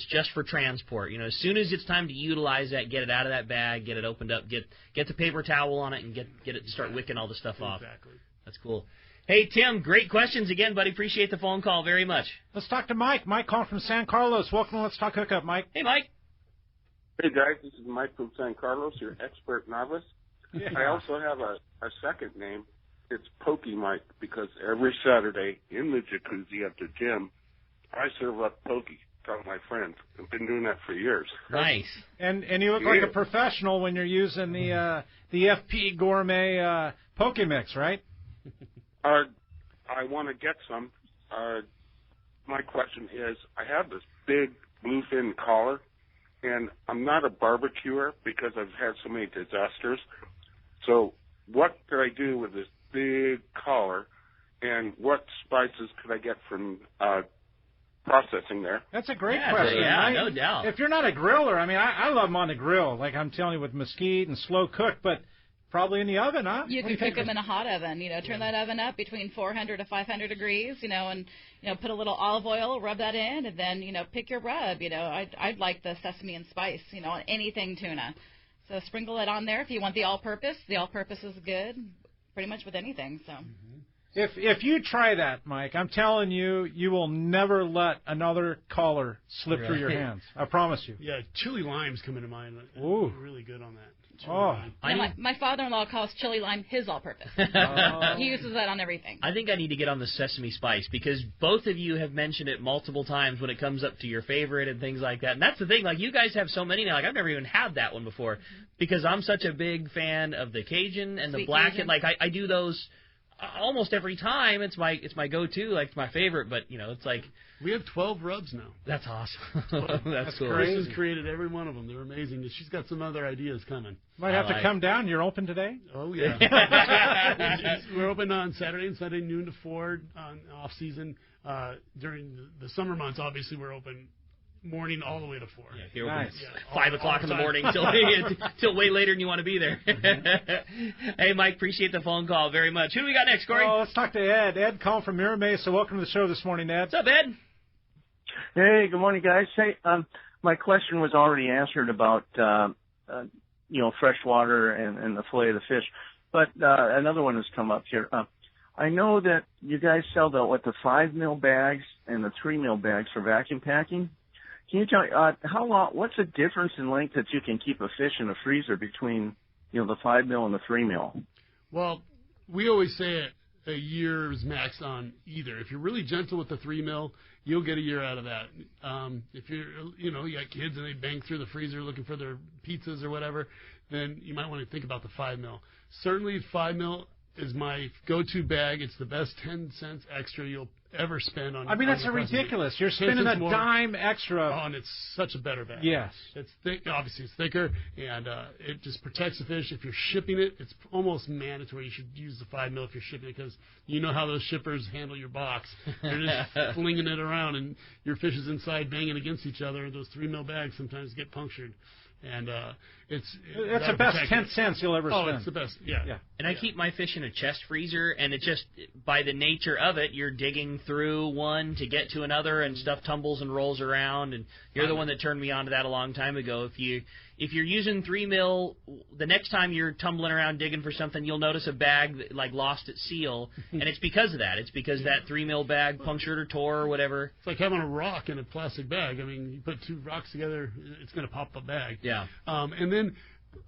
just for transport. As soon as it's time to utilize that, get it out of that bag, get it opened up, get the paper towel on it, and get it start wicking all the stuff off. Exactly. That's cool. Hey, Tim, great questions again, buddy. Appreciate the phone call very much. Let's talk to Mike. Mike calling from San Carlos. Welcome to Let's Talk Hookup, Mike. Hey, Mike. Hey, guys. This is Mike from San Carlos, your expert novice. Yeah. I also have a second name. It's Pokey Mike, because every Saturday in the jacuzzi at the gym, I serve up Pokey to all my friends. I've been doing that for years. Nice. And you look like a professional when you're using the FP Gourmet Poke Mix, right? I want to get some. My question is, I have this big bluefin collar, and I'm not a barbecuer because I've had so many disasters. So what could I do with this big collar, and what spices could I get from processing there? That's a great question. Yeah, no doubt. If you're not a griller, I love them on the grill. Like I'm telling you, with mesquite and slow cook, but probably in the oven, huh? You can cook them in a hot oven. Turn that oven up between 400 to 500 degrees, and put a little olive oil, rub that in, and then, pick your rub. I'd like the sesame and spice, on anything tuna. So sprinkle it on there if you want the all-purpose. The all-purpose is good pretty much with anything, so. If you try that, Mike, I'm telling you, you will never let another collar slip through your hands. I promise you. Yeah, chili limes come into mind. Ooh. Really good on that. My father-in-law calls chili lime his all-purpose. He uses that on everything. I think I need to get on the sesame spice, because both of you have mentioned it multiple times when it comes up to your favorite and things like that. And that's the thing, like you guys have so many now. Like I've never even had that one before, because I'm such a big fan of the Cajun and the black. And like I do those almost every time. It's my go-to, like it's my favorite. But it's like we have 12 rubs now. That's awesome. That's cool. Chris has created every one of them. They're amazing. She's got some other ideas coming. Might have to come down. You're open today? Oh yeah. We're open on Saturday and Sunday, noon to 4 on off season. During the summer months, obviously we're open morning all the way to 4. Yeah, you're nice. Open 5 o'clock in the morning till way later than you want to be there. Hey, Mike, appreciate the phone call very much. Who do we got next, Corey? Oh, let's talk to Ed. Ed calling from Mira Mesa. Welcome to the show this morning, Ed. What's up, Ed? Hey, good morning, guys. Hey, my question was already answered about fresh water and the fillet of the fish, but another one has come up here. I know that you guys sell the 5 mil bags and the 3 mil bags for vacuum packing. Can you tell me how long? What's the difference in length that you can keep a fish in a freezer between the 5 mil and the 3 mil? Well, we always say a year's max on either. If you're really gentle with the 3 mil, you'll get a year out of that. If you're you got kids and they bang through the freezer looking for their pizzas or whatever, then you might want to think about the 5 mil. Certainly 5 mil is my go-to bag. It's the best 10 cents extra you'll ever spend on. That's ridiculous. You're spending a dime extra. Oh, and it's such a better bag. Yes. It's thick. Obviously, it's thicker, and it just protects the fish. If you're shipping it, it's almost mandatory. You should use the 5 mil if you're shipping it, because you know how those shippers handle your box. They're just flinging it around, and your fish is inside banging against each other. Those 3 mil bags sometimes get punctured. And it's the best 10 cents you'll ever spend. Oh, it's the best. Yeah. And I keep my fish in a chest freezer, and it just, by the nature of it, you're digging through one to get to another, and stuff tumbles and rolls around. And you're the one that turned me on to that a long time ago. If you're using 3 mil, the next time you're tumbling around digging for something, you'll notice a bag that, like, lost its seal, and it's because of that. It's because that 3 mil bag punctured or tore or whatever. It's like having a rock in a plastic bag. I mean, you put 2 rocks together, it's going to pop a bag. Yeah. And then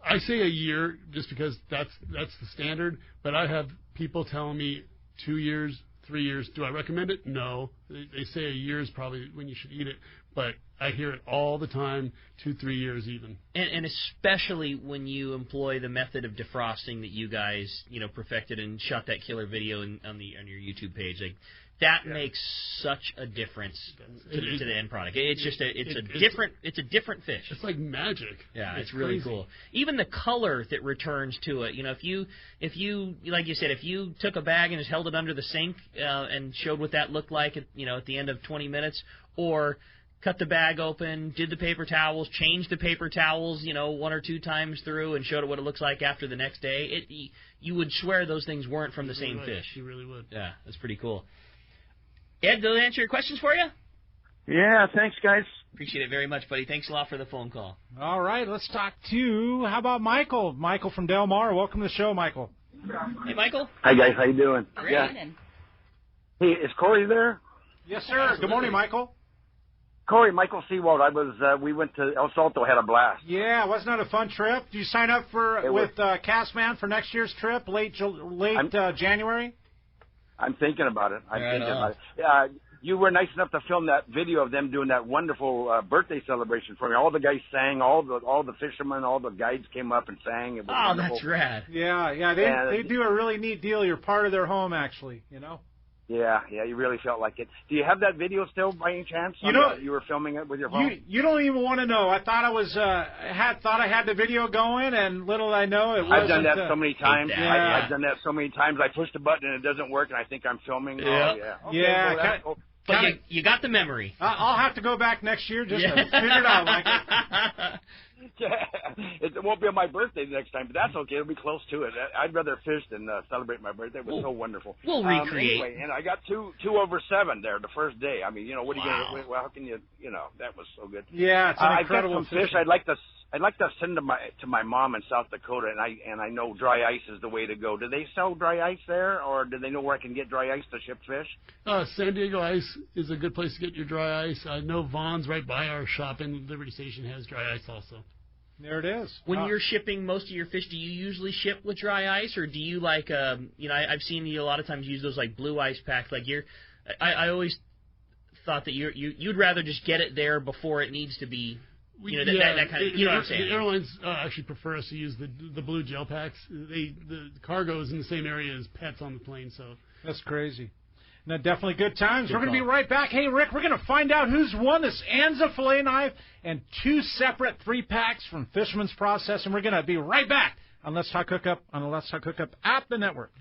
I say a year just because that's the standard, but I have people telling me 2 years, 3 years. Do I recommend it? No. They say a year is probably when you should eat it, but I hear it all the time, 2-3 years even. And especially when you employ the method of defrosting that you guys, perfected and shot that killer video on your YouTube page. Like, that makes such a difference to the end product. It's just it's a different fish. It's like magic. Yeah, it's really cool. Even the color that returns to it. If you like you said, if you took a bag and just held it under the sink and showed what that looked like at the end of 20 minutes, or cut the bag open, did the paper towels, changed the paper towels, 1 or 2 times through, and showed it what it looks like after the next day, you would swear those things weren't from the same fish. You really would. Yeah, that's pretty cool. Ed, did I answer your questions for you? Yeah, thanks, guys. Appreciate it very much, buddy. Thanks a lot for the phone call. All right, let's talk to, how about Michael? Michael from Del Mar. Welcome to the show, Michael. Hey, Michael. Hi, guys. How you doing? Great. Yeah. Hey, is Corey there? Yes, sir. Absolutely. Good morning, Michael. Corey, Michael Seawald. We went to El Salto, had a blast. Yeah, wasn't that a fun trip? Did you sign up with Castman for next year's trip, late January? I'm thinking about it. You were nice enough to film that video of them doing that wonderful birthday celebration for me. All the guys sang, all the fishermen, all the guides came up and sang. It was wonderful. That's rad. Yeah, they do a really neat deal. You're part of their home, actually, Yeah, you really felt like it. Do you have that video still by any chance? You were filming it with your phone. You don't even want to know. I thought I had the video going, and little I know it wasn't. I've done that so many times. Yeah. I've done that so many times. I push the button and it doesn't work, and I think I'm filming. Yeah. Oh, yeah. Okay, but you got the memory. I'll have to go back next year just to figure it out, Michael. It won't be on my birthday next time, but that's okay. It'll be close to it. I'd rather fish than celebrate my birthday. It was so wonderful. We'll recreate. Anyway, and I got two over 7 there the first day. I mean, what are you going to? Well, how can you? That was so good. Yeah, it's an incredible I've got some fish. I'd like to send to my mom in South Dakota, and I know dry ice is the way to go. Do they sell dry ice there, or do they know where I can get dry ice to ship fish? San Diego Ice is a good place to get your dry ice. I know Vaughn's right by our shop in Liberty Station has dry ice also. There it is. When you're shipping most of your fish, do you usually ship with dry ice, or do you I've seen you a lot of times use those like blue ice packs. Like I always thought that you'd rather just get it there before it needs to be. That kind of. You know what I'm saying? The airlines actually prefer us to use the blue gel packs. The cargo is in the same area as pets on the plane, so that's crazy. No, definitely good times. We're going to be right back. Hey, Rick, we're going to find out who's won this Anza fillet knife and 2 separate 3-packs from Fisherman's Process, and we're going to be right back on Let's Talk Hookup on the Let's Talk Hookup app, the network.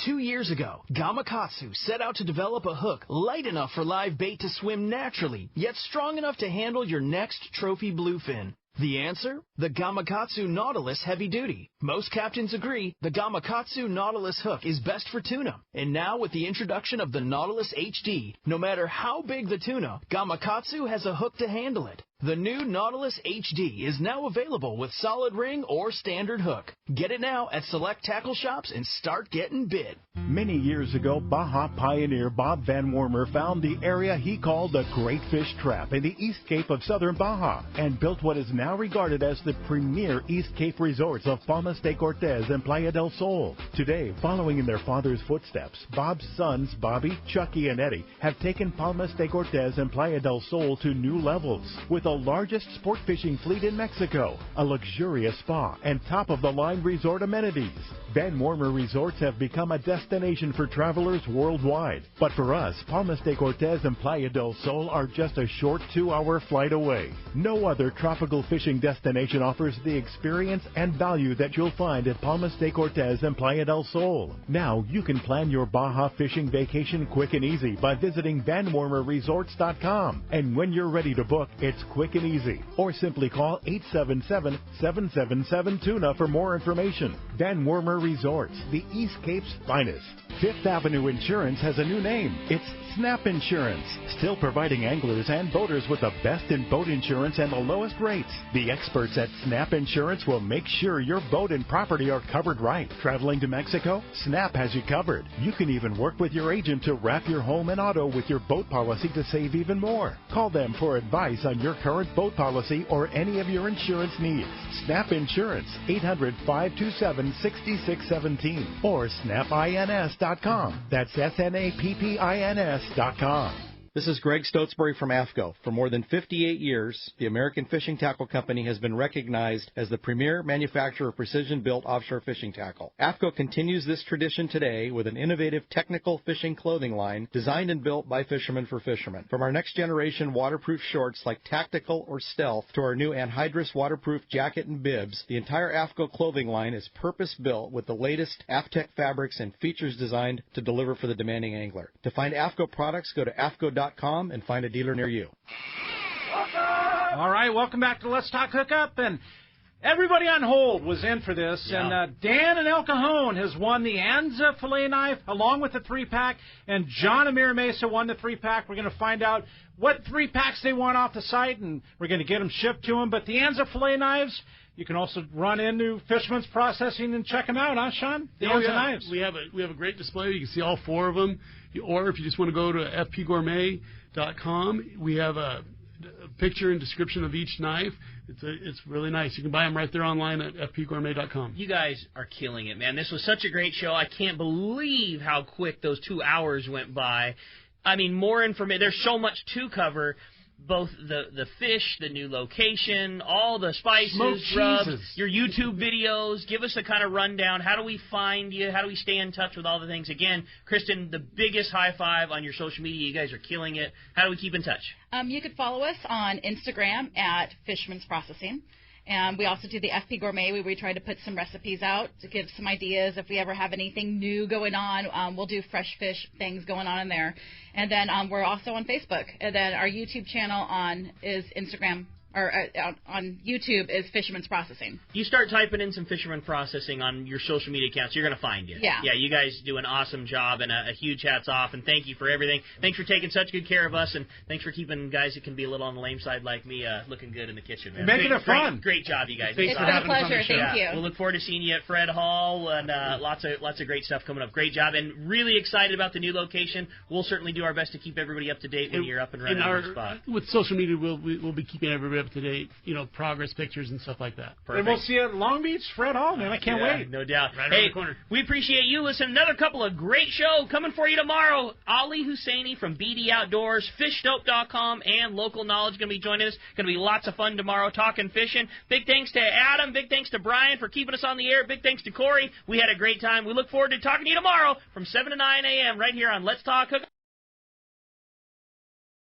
2 years ago, Gamakatsu set out to develop a hook light enough for live bait to swim naturally, yet strong enough to handle your next trophy bluefin. The answer? The Gamakatsu Nautilus Heavy Duty. Most captains agree the Gamakatsu Nautilus hook is best for tuna. And now with the introduction of the Nautilus HD, no matter how big the tuna, Gamakatsu has a hook to handle it. The new Nautilus HD is now available with solid ring or standard hook. Get it now at select tackle shops and start getting bit. Many years ago, Baja pioneer Bob Van Wormer found the area he called the Great Fish Trap in the East Cape of southern Baja and built what is now regarded as the premier East Cape resorts of Palmas de Cortez and Playa del Sol. Today, following in their father's footsteps, Bob's sons, Bobby, Chucky, and Eddie, have taken Palmas de Cortez and Playa del Sol to new levels. With the largest sport fishing fleet in Mexico, a luxurious spa, and top-of-the-line resort amenities, Van Wormer Resorts have become a destination for travelers worldwide. But for us, Palmas de Cortez and Playa del Sol are just a short 2-hour flight away. No other tropical fishing destination offers the experience and value that you'll find at Palmas de Cortez and Playa del Sol. Now you can plan your Baja fishing vacation quick and easy by visiting VanWormerResorts.com. And when you're ready to book, it's quick and easy. Or simply call 877-777-TUNA for more information. Van Wormer Resorts, the East Cape's finest. Fifth Avenue Insurance has a new name. It's Snap Insurance, still providing anglers and boaters with the best in boat insurance and the lowest rates. The experts at Snap Insurance will make sure your boat and property are covered right. Traveling to Mexico? Snap has you covered. You can even work with your agent to wrap your home and auto with your boat policy to save even more. Call them for advice on your current boat policy or any of your insurance needs. Snap Insurance, 800-527-6617 or snapins.com. That's SNAPPINS.com. This is Greg Stotesbury from AFCO. For more than 58 years, the American Fishing Tackle Company has been recognized as the premier manufacturer of precision-built offshore fishing tackle. AFCO continues this tradition today with an innovative technical fishing clothing line designed and built by fishermen for fishermen. From our next-generation waterproof shorts like Tactical or Stealth to our new anhydrous waterproof jacket and bibs, the entire AFCO clothing line is purpose-built with the latest AFTEC fabrics and features designed to deliver for the demanding angler. To find AFCO products, go to AFCO.com and find a dealer near you. All right, welcome back to Let's Talk Hookup. And everybody on hold was in for this. Yeah. And Dan in El Cajon has won the Anza filet knife along with the 3-pack. And John in Mira Mesa won the 3-pack. We're going to find out what 3-packs they want off the site, and we're going to get them shipped to them. But the Anza filet knives, you can also run into Fisherman's Processing and check them out, huh, Sean? The Anza knives. We have a great display. You can see all 4 of them. Or if you just want to go to fpgourmet.com, we have a picture and description of each knife. It's really nice. You can buy them right there online at fpgourmet.com. You guys are killing it, man. This was such a great show. I can't believe how quick those 2 hours went by. I mean, more information. There's so much to cover. Both the fish, the new location, all the spices, Smoked rubs, cheeses. your YouTube videos. Give us a kind of rundown. How do we find you? How do we stay in touch with all the things? Again, Kristen, the biggest high five on your social media. You guys are killing it. How do we keep in touch? You could follow us on Instagram at Fisherman's Processing. And we also do the FP Gourmet, where we try to put some recipes out to give some ideas. If we ever have anything new going on, we'll do fresh fish things going on in there. And then we're also on Facebook. And then our YouTube channel is Instagram, or on YouTube is Fisherman's Processing. You start typing in some Fisherman Processing on your social media accounts, you're going to find you. Yeah. Yeah, you guys do an awesome job, and a huge hats off, and thank you for everything. Thanks for taking such good care of us, and thanks for keeping guys that can be a little on the lame side like me looking good in the kitchen, man. Making it fun. Great job, you guys. It's been a pleasure. Thank you. We'll look forward to seeing you at Fred Hall, and lots of great stuff coming up. Great job, and really excited about the new location. We'll certainly do our best to keep everybody up to date when you're up and running on the spot. With social media, we'll be keeping everybody up to date, progress pictures and stuff like that. And we'll see you at Long Beach, Fred Hall, man. I can't wait. No doubt. Right around the corner. We appreciate you. Listen, another couple of great shows coming for you tomorrow. Ali Husseini from BD Outdoors, fishdope.com, and Local Knowledge going to be joining us. Going to be lots of fun tomorrow talking fishing. Big thanks to Adam. Big thanks to Brian for keeping us on the air. Big thanks to Corey. We had a great time. We look forward to talking to you tomorrow from 7 to 9 a.m. right here on Let's Talk Hookup.